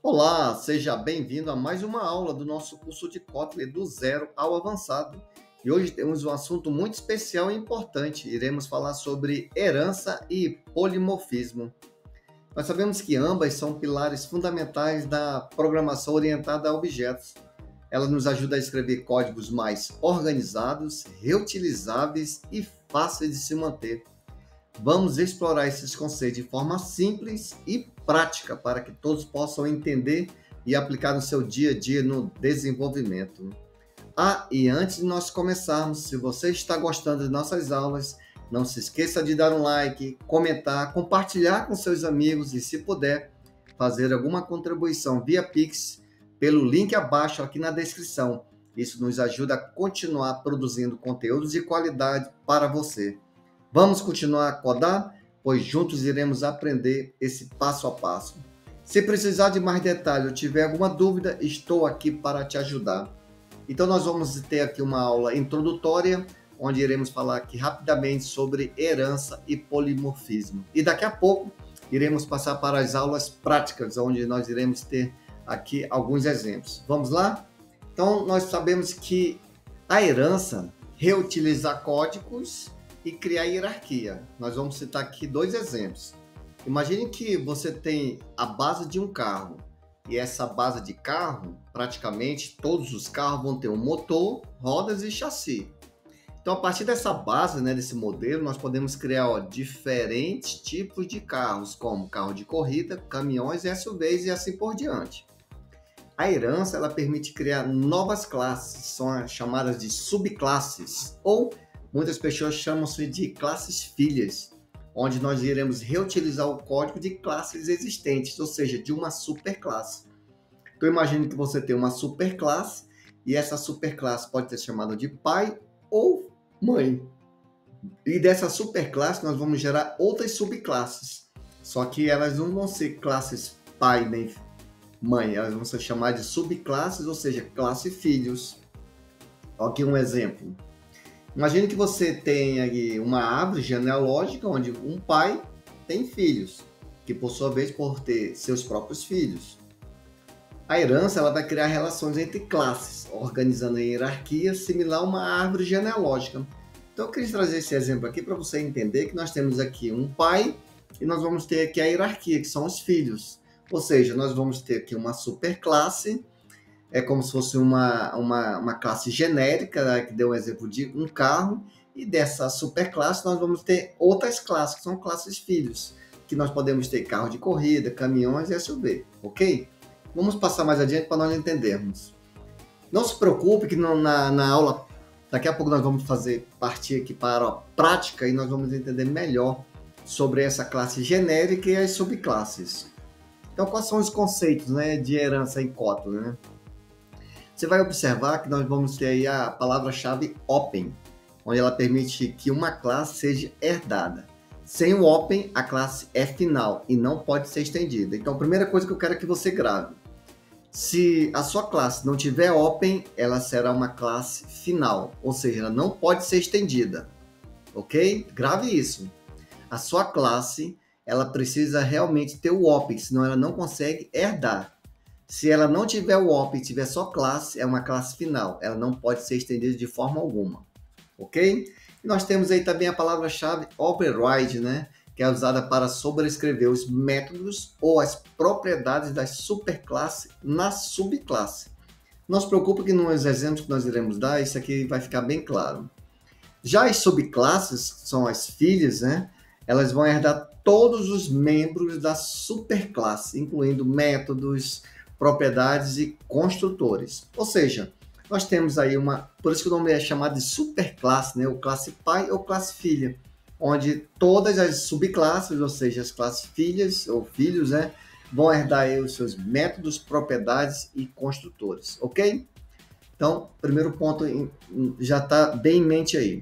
Olá, seja bem-vindo a mais uma aula do nosso curso de Kotlin do zero ao avançado. E hoje temos um assunto muito especial e importante. Iremos falar sobre herança e polimorfismo. Nós sabemos que ambas são pilares fundamentais da programação orientada a objetos. Ela nos ajuda a escrever códigos mais organizados, reutilizáveis e fáceis de se manter. Vamos explorar esses conceitos de forma simples e prática para que todos possam entender e aplicar no seu dia a dia no desenvolvimento. E antes de nós começarmos, se você está gostando de nossas aulas, não se esqueça de dar um like, comentar, compartilhar com seus amigos e, se puder, fazer alguma contribuição via Pix pelo link abaixo aqui na descrição. Isso nos ajuda a continuar produzindo conteúdos de qualidade para você. Vamos continuar a codar? Pois juntos iremos aprender esse passo a passo. Se precisar de mais detalhes ou tiver alguma dúvida, estou aqui para te ajudar. Então nós vamos ter aqui uma aula introdutória, onde iremos falar aqui rapidamente sobre herança e polimorfismo. E daqui a pouco iremos passar para as aulas práticas, onde nós iremos ter aqui alguns exemplos. Vamos lá? Então nós sabemos que a herança reutiliza códigos e criar hierarquia. Nós vamos citar aqui dois exemplos. Imagine que você tem a base de um carro, e essa base de carro, praticamente todos os carros vão ter um motor, rodas e chassi. Então, a partir dessa base, desse modelo, nós podemos criar diferentes tipos de carros, como carro de corrida, caminhões, SUVs e assim por diante. A herança, ela permite criar novas classes, são as chamadas de subclasses, ou muitas pessoas chamam-se de classes filhas, onde nós iremos reutilizar o código de classes existentes, ou seja, de uma superclasse. Então, imagine que você tem uma superclasse, e essa superclasse pode ser chamada de pai ou mãe. E dessa superclasse nós vamos gerar outras subclasses, só que elas não vão ser classes pai nem mãe, elas vão ser chamadas de subclasses, ou seja, classe filhos. Aqui um exemplo. Imagine que você tem aí uma árvore genealógica onde um pai tem filhos, que por sua vez por ter seus próprios filhos. A herança, ela vai criar relações entre classes, organizando a hierarquia similar a uma árvore genealógica. Então eu queria trazer esse exemplo aqui para você entender que nós temos aqui um pai e nós vamos ter aqui a hierarquia, que são os filhos. Ou seja, nós vamos ter aqui uma superclasse, é como se fosse uma classe genérica, que deu um exemplo de um carro, e dessa superclasse nós vamos ter outras classes, que são classes filhos, que nós podemos ter carro de corrida, caminhões e SUV, ok? Vamos passar mais adiante para nós entendermos. Não se preocupe que na aula, daqui a pouco nós vamos partir aqui para a prática e nós vamos entender melhor sobre essa classe genérica e as subclasses. Então, quais são os conceitos de herança em Kotlin? Você vai observar que nós vamos ter aí a palavra-chave open, onde ela permite que uma classe seja herdada. Sem o open, a classe é final e não pode ser estendida. Então, a primeira coisa que eu quero é que você grave. Se a sua classe não tiver open, ela será uma classe final, ou seja, ela não pode ser estendida. Ok? Grave isso. A sua classe, ela precisa realmente ter o open, senão ela não consegue herdar. Se ela não tiver o open e tiver só classe, é uma classe final. Ela não pode ser estendida de forma alguma. Ok? E nós temos aí também a palavra-chave override, que é usada para sobrescrever os métodos ou as propriedades da superclasse na subclasse. Não se preocupe que nos exemplos que nós iremos dar, isso aqui vai ficar bem claro. Já as subclasses, que são as filhas, elas vão herdar todos os membros da superclasse, incluindo métodos, propriedades e construtores. Ou seja, nós temos aí por isso que o nome é chamado de superclasse, ou classe pai ou classe filha, onde todas as subclasses, ou seja, as classes filhas ou filhos, vão herdar aí os seus métodos, propriedades e construtores, ok? Então, primeiro ponto já está bem em mente aí.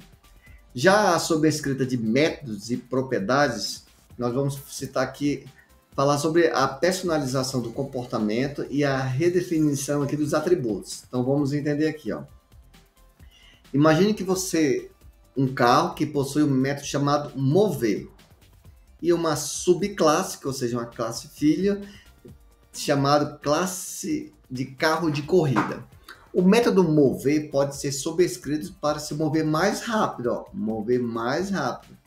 Já sobre a escrita de métodos e propriedades, nós vamos citar aqui, falar sobre a personalização do comportamento e a redefinição aqui dos atributos. Então, vamos entender aqui, ó. Imagine que um carro que possui um método chamado mover e uma subclasse, ou seja, uma classe filha, chamado classe de carro de corrida. O método mover pode ser sobrescrito para se mover mais rápido, ó, mover mais rápido.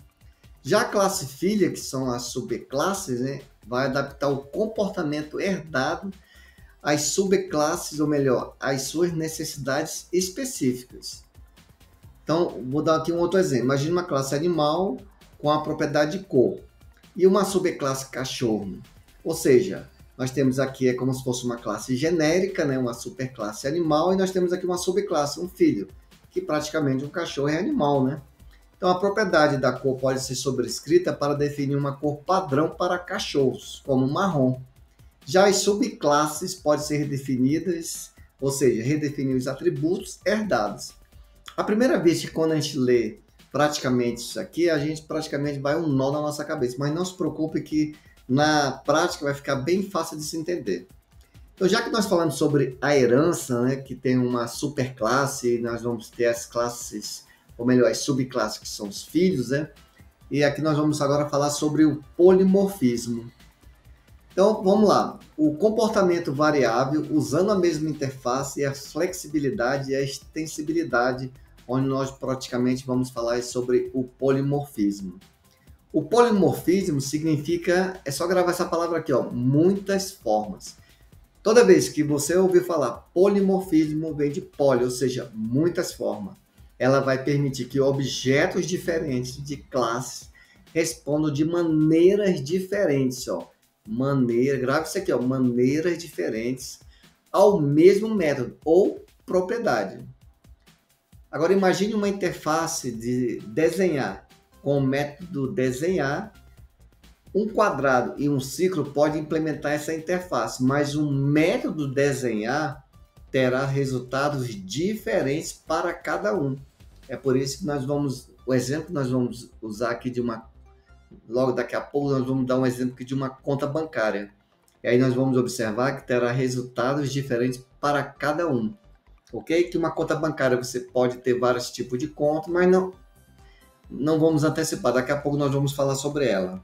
Já a classe filha, que são as subclasses, né, vai adaptar o comportamento herdado às subclasses, ou melhor, às suas necessidades específicas. Então, vou dar aqui um outro exemplo. Imagina uma classe animal com a propriedade de cor e uma subclasse cachorro. Ou seja, nós temos aqui é como se fosse uma classe genérica, né, uma superclasse animal, e nós temos aqui uma subclasse, um filho, que praticamente um cachorro é animal, né? Então, a propriedade da cor pode ser sobrescrita para definir uma cor padrão para cachorros, como marrom. Já as subclasses podem ser redefinidas, ou seja, redefinir os atributos herdados. A primeira vez que quando a gente lê praticamente isso aqui, a gente praticamente vai um nó na nossa cabeça, mas não se preocupe que na prática vai ficar bem fácil de se entender. Então, já que nós falamos sobre a herança, né, que tem uma superclasse, nós vamos ter as classes, ou melhor, as subclasses, que são os filhos, né? E aqui nós vamos agora falar sobre o polimorfismo. Então, vamos lá. O comportamento variável, usando a mesma interface, e a flexibilidade e a extensibilidade, onde nós praticamente vamos falar sobre o polimorfismo. O polimorfismo significa, é só gravar essa palavra aqui, ó, muitas formas. Toda vez que você ouvir falar polimorfismo, vem de poli, ou seja, muitas formas. Ela vai permitir que objetos diferentes de classes respondam de maneiras diferentes, ó. Grave isso aqui, ó, maneiras diferentes ao mesmo método ou propriedade. Agora imagine uma interface de desenhar. Com o método desenhar, um quadrado e um círculo pode implementar essa interface, mas o método desenhar terá resultados diferentes para cada um. É por isso que o exemplo que nós vamos usar aqui logo daqui a pouco nós vamos dar um exemplo aqui de uma conta bancária. E aí nós vamos observar que terá resultados diferentes para cada um. Ok? Que uma conta bancária você pode ter vários tipos de contas, mas não vamos antecipar. Daqui a pouco nós vamos falar sobre ela.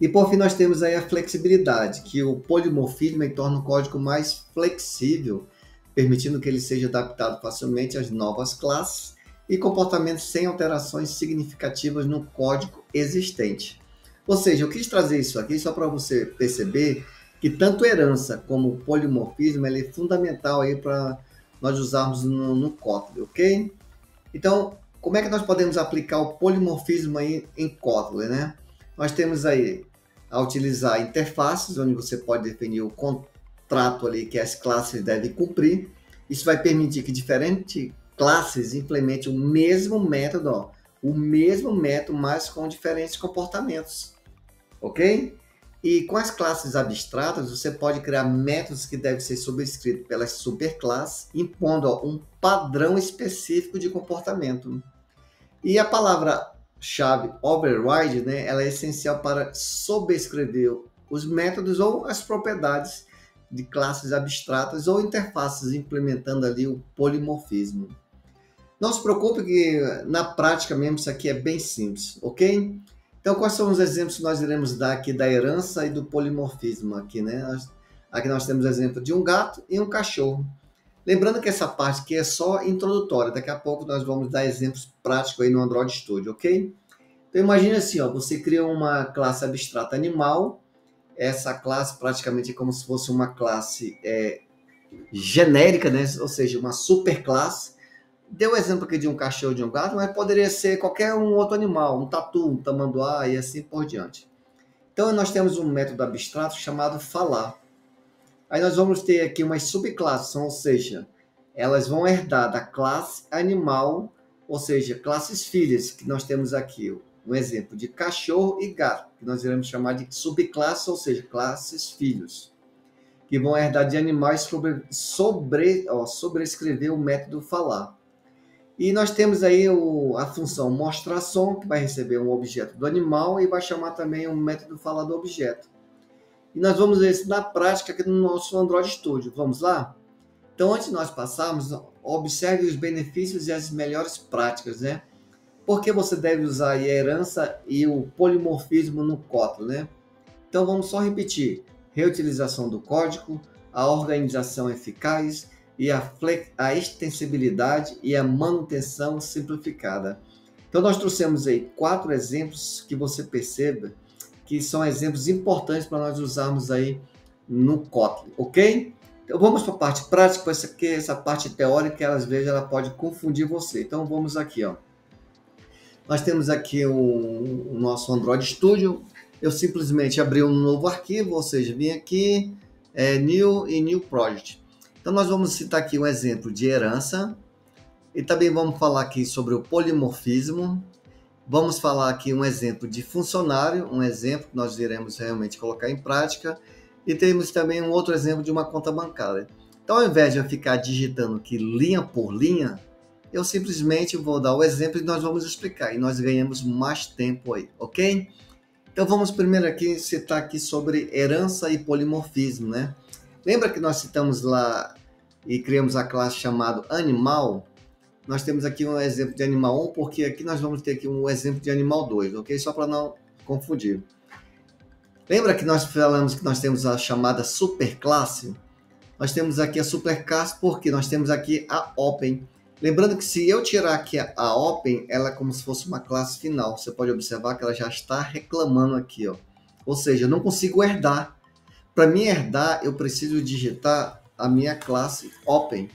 E por fim nós temos aí a flexibilidade, que o polimorfismo torna o código mais flexível, permitindo que ele seja adaptado facilmente às novas classes e comportamentos sem alterações significativas no código existente. Ou seja, eu quis trazer isso aqui só para você perceber que tanto herança como o polimorfismo ele é fundamental aí para nós usarmos no Kotlin, ok? Então, como é que nós podemos aplicar o polimorfismo aí em Kotlin, né? Nós temos aí a utilizar interfaces, onde você pode definir o contrato ali que as classes devem cumprir. Isso vai permitir que diferentes classes implementem o mesmo método, ó, o mesmo método, mas com diferentes comportamentos, ok? E com as classes abstratas, você pode criar métodos que devem ser subscritos pelas superclasses, impondo, ó, um padrão específico de comportamento. E a palavra-chave override, né, ela é essencial para sobrescrever os métodos ou as propriedades de classes abstratas ou interfaces, implementando ali o polimorfismo. Não se preocupe que na prática mesmo isso aqui é bem simples, ok? Então, quais são os exemplos que nós iremos dar aqui da herança e do polimorfismo aqui, né? Aqui nós temos o exemplo de um gato e um cachorro. Lembrando que essa parte aqui é só introdutória, daqui a pouco nós vamos dar exemplos práticos aí no Android Studio, ok? Então, imagine assim, ó, você cria uma classe abstrata animal, essa classe praticamente é como se fosse uma classe genérica, né? Ou seja, uma superclasse. Deu o exemplo aqui de um cachorro e de um gato, mas poderia ser qualquer um outro animal, um tatu, um tamanduá e assim por diante. Então, nós temos um método abstrato chamado falar. Aí nós vamos ter aqui umas subclasses, ou seja, elas vão herdar da classe animal, ou seja, classes filhas, que nós temos aqui um exemplo de cachorro e gato, que nós iremos chamar de subclasses, ou seja, classes filhos, que vão herdar de animais sobrescrever o método falar. E nós temos aí a função mostrar som, que vai receber um objeto do animal e vai chamar também um método falar do objeto. E nós vamos ver isso na prática aqui no nosso Android Studio. Vamos lá? Então, antes de nós passarmos, observe os benefícios e as melhores práticas, né? Por que você deve usar a herança e o polimorfismo no Kotlin, né? Então, vamos só repetir. reutilização do código, a organização eficaz e a extensibilidade e a manutenção simplificada. Então, nós trouxemos aí 4 exemplos que você perceba que são exemplos importantes para nós usarmos aí no Kotlin, ok? Então, vamos para a parte prática, porque essa parte teórica, às vezes, ela pode confundir você. Então, vamos aqui, ó. Nós temos aqui o nosso Android Studio. Eu simplesmente abri um novo arquivo, ou seja, vim aqui, New e New Project. Então, nós vamos citar aqui um exemplo de herança. E também vamos falar aqui sobre o polimorfismo. Vamos falar aqui um exemplo de funcionário, um exemplo que nós iremos realmente colocar em prática. E temos também um outro exemplo de uma conta bancária. Então, ao invés de eu ficar digitando aqui linha por linha, eu simplesmente vou dar o exemplo e nós vamos explicar. E nós ganhamos mais tempo aí, ok? Então, vamos primeiro aqui citar aqui sobre herança e polimorfismo, né? Lembra que nós citamos lá e criamos a classe chamada animal? Nós temos aqui um exemplo de animal 1, porque aqui nós vamos ter aqui um exemplo de animal 2, ok? Só para não confundir. Lembra que nós falamos que nós temos a chamada superclasse? Nós temos aqui a superclasse porque nós temos aqui a open. Lembrando que se eu tirar aqui a open, ela é como se fosse uma classe final. Você pode observar que ela já está reclamando aqui, ó. Ou seja, eu não consigo herdar. Para mim herdar, eu preciso digitar a minha classe open.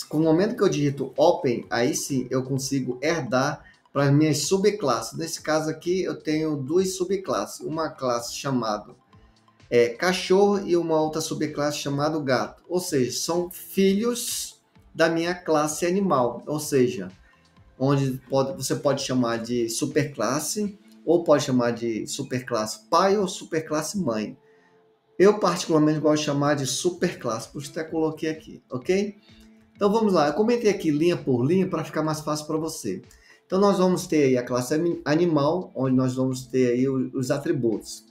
Com o momento que eu digito open, aí sim eu consigo herdar para as minhas subclasses. Nesse caso aqui, eu tenho 2 subclasses. Uma classe chamada cachorro e uma outra subclasse chamada gato. Ou seja, são filhos da minha classe animal. Ou seja, onde você pode chamar de superclasse, ou pode chamar de superclasse pai ou superclasse mãe. Eu particularmente gosto de chamar de superclasse, por isso até coloquei aqui, ok? Então vamos lá, eu comentei aqui linha por linha para ficar mais fácil para você. Então nós vamos ter aí a classe animal, onde nós vamos ter aí os atributos.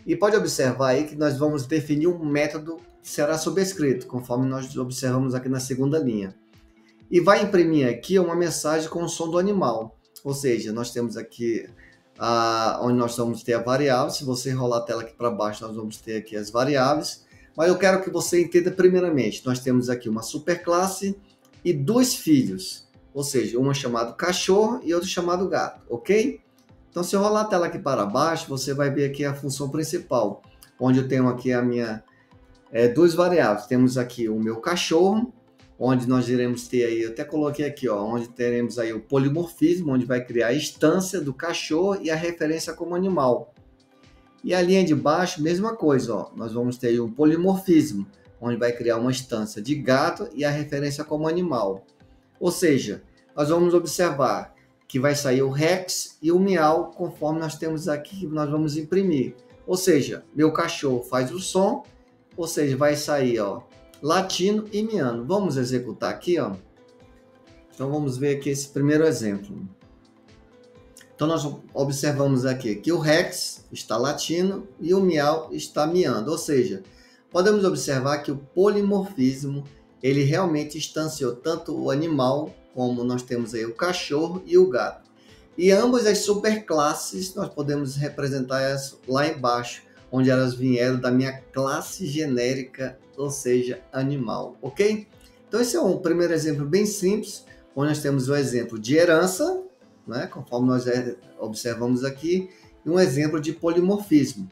E pode observar aí que nós vamos definir um método que será sobrescrito, conforme nós observamos aqui na segunda linha. E vai imprimir aqui uma mensagem com o som do animal. Ou seja, nós temos aqui onde nós vamos ter a variável. Se você rolar a tela aqui para baixo, nós vamos ter aqui as variáveis. Mas eu quero que você entenda primeiramente. Nós temos aqui uma superclasse e 2 filhos. Ou seja, uma chamado cachorro e outro chamado gato, ok? Então, se eu rolar a tela aqui para baixo, você vai ver aqui a função principal, onde eu tenho aqui a minha 2 variáveis. Temos aqui o meu cachorro, onde nós iremos ter aí, eu até coloquei aqui, ó, onde teremos aí o polimorfismo, onde vai criar a instância do cachorro e a referência como animal. E a linha de baixo, mesma coisa, ó, nós vamos ter aí um polimorfismo, onde vai criar uma instância de gato e a referência como animal. Ou seja, nós vamos observar que vai sair o Rex e o Miau, conforme nós temos aqui, que nós vamos imprimir. Ou seja, meu cachorro faz o som, ou seja, vai sair, ó, latino e miando. Vamos executar aqui, ó. Então vamos ver aqui esse primeiro exemplo. Então nós observamos aqui que o Rex está latino e o Miau está miando. Ou seja, podemos observar que o polimorfismo, ele realmente instanciou tanto o animal, como nós temos aí o cachorro e o gato. E ambas as superclasses nós podemos representar elas lá embaixo, onde elas vieram da minha classe genérica, ou seja, animal, ok? Então esse é um primeiro exemplo bem simples, onde nós temos o exemplo de herança, né, conforme nós observamos aqui, e um exemplo de polimorfismo.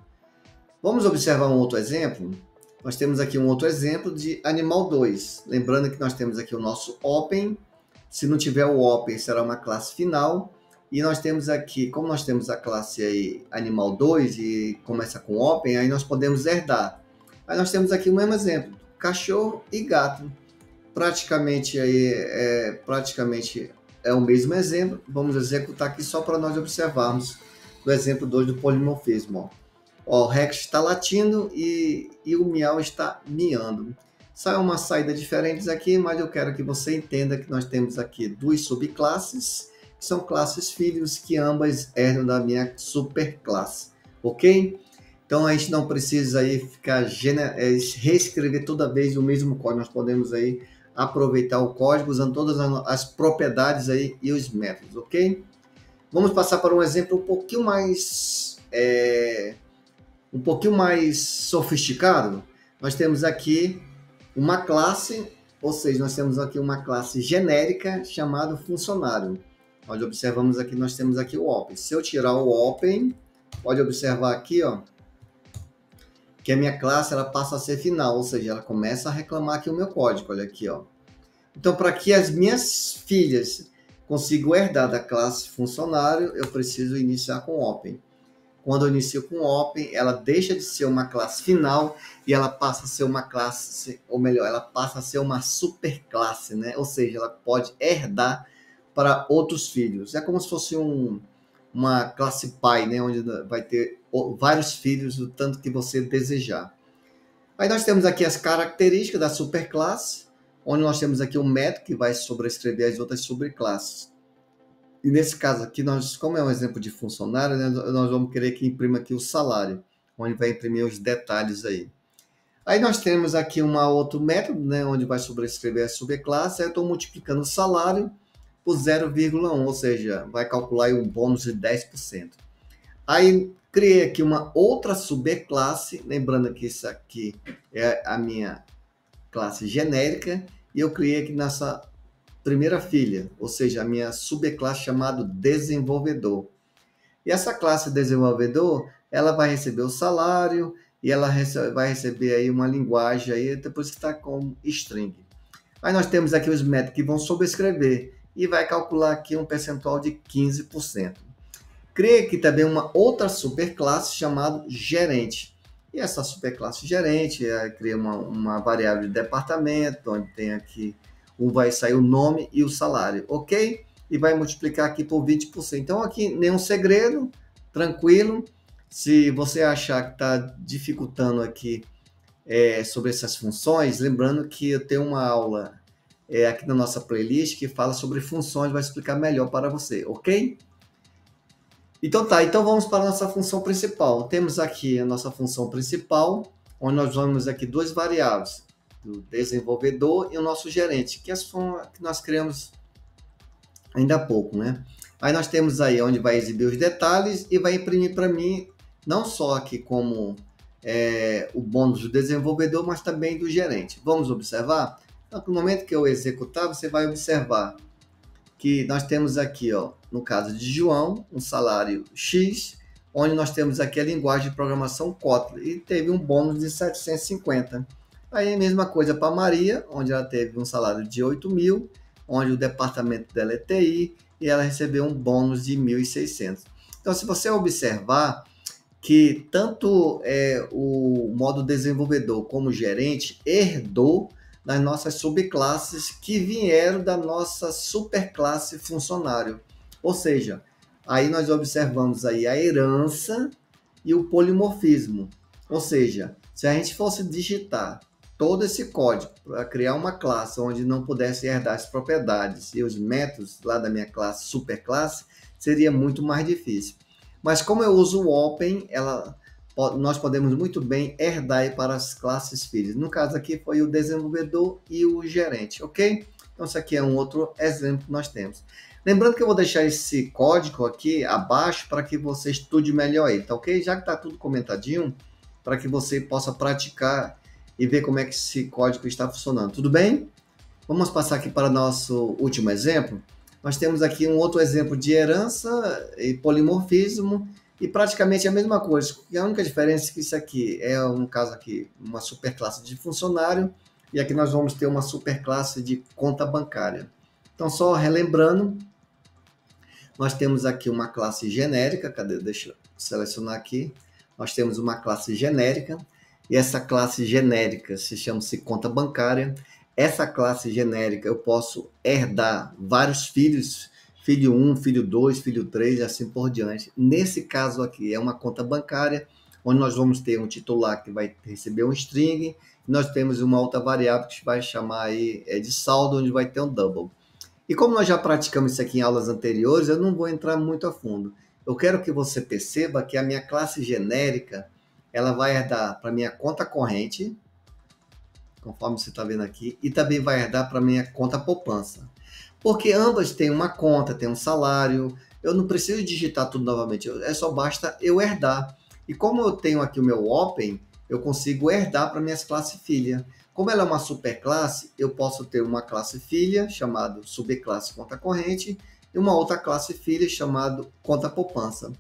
Vamos observar um outro exemplo? Nós temos aqui um outro exemplo de animal 2. Lembrando que nós temos aqui o nosso open. Se não tiver o open, será uma classe final. E nós temos aqui, como nós temos a classe aí, animal 2 e começa com open, aí nós podemos herdar. Aí nós temos aqui o mesmo exemplo, cachorro e gato. Praticamente é o mesmo exemplo. Vamos executar aqui só para nós observarmos o exemplo 2 do polimorfismo. Ó, o Rex está latindo e o Miau está miando. São uma saída diferentes aqui, mas eu quero que você entenda que nós temos aqui 2 subclasses, que são classes filhos, que ambas herdam da minha superclasse, ok? Então a gente não precisa aí ficar reescrever toda vez o mesmo código, nós podemos aí aproveitar o código usando todas as propriedades aí e os métodos, ok? Vamos passar para um exemplo um pouquinho mais um pouquinho mais sofisticado, nós temos aqui uma classe, ou seja, nós temos aqui uma classe genérica chamada funcionário. Nós observamos aqui, nós temos aqui o open. Se eu tirar o open, pode observar aqui, ó, que a minha classe ela passa a ser final, ou seja, ela começa a reclamar aqui o meu código, olha aqui, ó. Então, para que as minhas filhas consigam herdar da classe funcionário, eu preciso iniciar com open. Quando eu inicio com open, ela deixa de ser uma classe final e ela passa a ser uma classe, ou melhor, ela passa a ser uma superclasse, né? Ou seja, ela pode herdar para outros filhos. É como se fosse uma classe pai, né? Onde vai ter vários filhos, o tanto que você desejar. Aí nós temos aqui as características da superclasse, onde nós temos aqui um método que vai sobrescrever as outras subclasses. E nesse caso aqui, nós, como é um exemplo de funcionário, né, nós vamos querer que imprima aqui o salário, onde vai imprimir os detalhes aí. Aí nós temos aqui um outro método, né, onde vai sobrescrever a subclasse. Aí eu estou multiplicando o salário por 0,1, ou seja, vai calcular aí um bônus de 10%. Aí criei aqui uma outra subclasse, lembrando que isso aqui é a minha classe genérica, e eu criei aqui nessa primeira filha, ou seja, a minha subclasse chamada desenvolvedor. E essa classe desenvolvedor, ela vai receber o salário e ela vai receber aí uma linguagem aí, depois que está com string. Aí nós temos aqui os métodos que vão sobrescrever e vai calcular aqui um percentual de 15%. Criei aqui também uma outra superclasse chamada gerente. E essa superclasse gerente, cria uma variável de departamento, onde tem aqui vai sair o nome e o salário, ok? E vai multiplicar aqui por 20%. Então aqui nenhum segredo, tranquilo. Se você achar que está dificultando aqui sobre essas funções, lembrando que eu tenho uma aula aqui na nossa playlist que fala sobre funções, vai explicar melhor para você, ok? Então tá, então vamos para a nossa função principal. Temos aqui a nossa função principal, onde nós vamos aqui duas variáveis, do desenvolvedor e o nosso gerente, que nós criamos ainda há pouco, né? Aí nós temos aí onde vai exibir os detalhes e vai imprimir para mim, não só aqui como o bônus do desenvolvedor, mas também do gerente. Vamos observar? Então, no momento que eu executar, você vai observar que nós temos aqui, ó, no caso de João, um salário X, onde nós temos aqui a linguagem de programação Kotlin, e teve um bônus de 750. Aí a mesma coisa para Maria, onde ela teve um salário de 8.000, onde o departamento dela é TI, e ela recebeu um bônus de 1.600. Então, se você observar que tanto o modo desenvolvedor como gerente herdou das nossas subclasses que vieram da nossa superclasse funcionário. Ou seja, aí nós observamos aí a herança e o polimorfismo. Ou seja, se a gente fosse digitar todo esse código para criar uma classe onde não pudesse herdar as propriedades e os métodos lá da minha classe, superclasse, seria muito mais difícil. Mas como eu uso o Open, nós podemos muito bem herdar para as classes filhas. No caso aqui foi o desenvolvedor e o gerente, ok? Então isso aqui é um outro exemplo que nós temos. Lembrando que eu vou deixar esse código aqui abaixo para que você estude melhor ele, tá ok? Já que está tudo comentadinho, para que você possa praticar e ver como é que esse código está funcionando. Tudo bem? Vamos passar aqui para o nosso último exemplo. Nós temos aqui um outro exemplo de herança e polimorfismo e praticamente a mesma coisa. A única diferença é que isso aqui é, um caso aqui, uma superclasse de funcionário e aqui nós vamos ter uma superclasse de conta bancária. Então, só relembrando, nós temos aqui uma classe genérica, cadê? Deixa eu selecionar aqui. Nós temos uma classe genérica e essa classe genérica se chama-se conta bancária. Essa classe genérica eu posso herdar vários filhos, filho 1, filho 2, filho 3 e assim por diante. Nesse caso aqui é uma conta bancária, onde nós vamos ter um titular que vai receber um string, e nós temos uma outra variável que vai chamar aí de saldo, onde vai ter um double. E como nós já praticamos isso aqui em aulas anteriores, eu não vou entrar muito a fundo. Eu quero que você perceba que a minha classe genérica, ela vai herdar para a minha conta corrente, conforme você está vendo aqui, e também vai herdar para a minha conta poupança. Porque ambas têm uma conta, têm um salário, eu não preciso digitar tudo novamente, só basta eu herdar. E como eu tenho aqui o meu Open, eu consigo herdar para minhas classes filha. Como ela é uma superclasse, eu posso ter uma classe filha, chamada subclasse conta corrente, e uma outra classe filha, chamada conta poupança.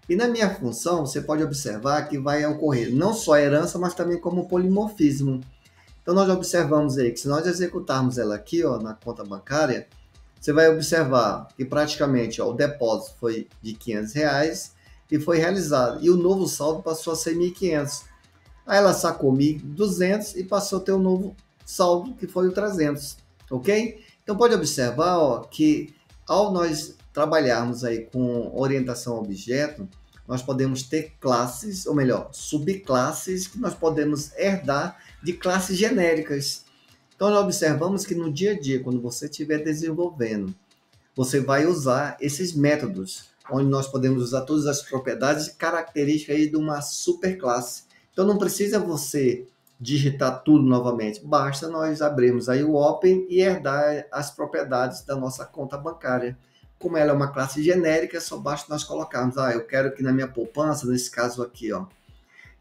E na minha função, você pode observar que vai ocorrer não só a herança, mas também como polimorfismo. Então, nós observamos aí que se nós executarmos ela aqui, ó, na conta bancária, você vai observar que praticamente ó, o depósito foi de R$ 500 e foi realizado. E o novo saldo passou a ser 1.500. Aí ela sacou 1.200 e passou a ter um novo saldo, que foi o 300. Ok? Então, pode observar ó, que ao nós trabalharmos aí com orientação a objeto, nós podemos ter classes, ou melhor, subclasses, que nós podemos herdar de classes genéricas. Então, nós observamos que no dia a dia, quando você estiver desenvolvendo, você vai usar esses métodos, onde nós podemos usar todas as propriedades e características de uma superclasse. Então, não precisa você digitar tudo novamente, basta nós abrirmos aí o Open e herdar as propriedades da nossa conta bancária. Como ela é uma classe genérica, só basta nós colocarmos, eu quero que na minha poupança, nesse caso aqui, ó,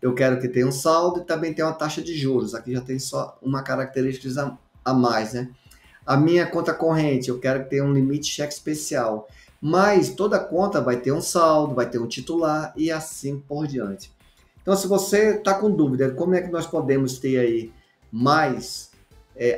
eu quero que tenha um saldo e também tenha uma taxa de juros. Aqui já tem só uma característica a mais, né? A minha conta corrente, eu quero que tenha um limite cheque especial. Mas toda conta vai ter um saldo, vai ter um titular e assim por diante. Então, se você está com dúvida como é que nós podemos ter aí mais,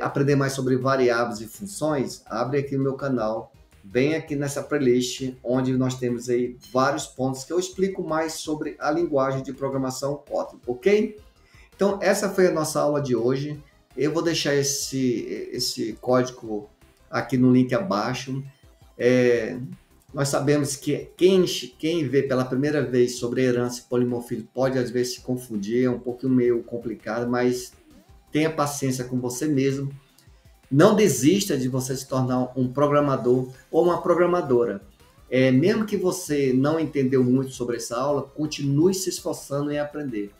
aprender mais sobre variáveis e funções, abre aqui o meu canal, vem aqui nessa playlist, onde nós temos aí vários pontos que eu explico mais sobre a linguagem de programação Kotlin, ok? Então, essa foi a nossa aula de hoje. Eu vou deixar esse código aqui no link abaixo. Nós sabemos que quem vê pela primeira vez sobre herança e polimorfismo pode às vezes se confundir, é um pouquinho meio complicado, mas tenha paciência com você mesmo. Não desista de você se tornar um programador ou uma programadora. Mesmo que você não entendeu muito sobre essa aula, continue se esforçando em aprender.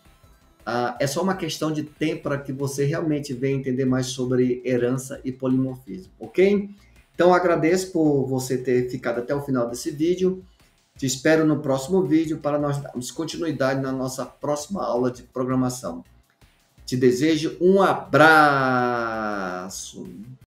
É só uma questão de tempo para que você realmente venha entender mais sobre herança e polimorfismo, ok? Então, agradeço por você ter ficado até o final desse vídeo. Te espero no próximo vídeo para nós darmos continuidade na nossa próxima aula de programação. Te desejo um abraço!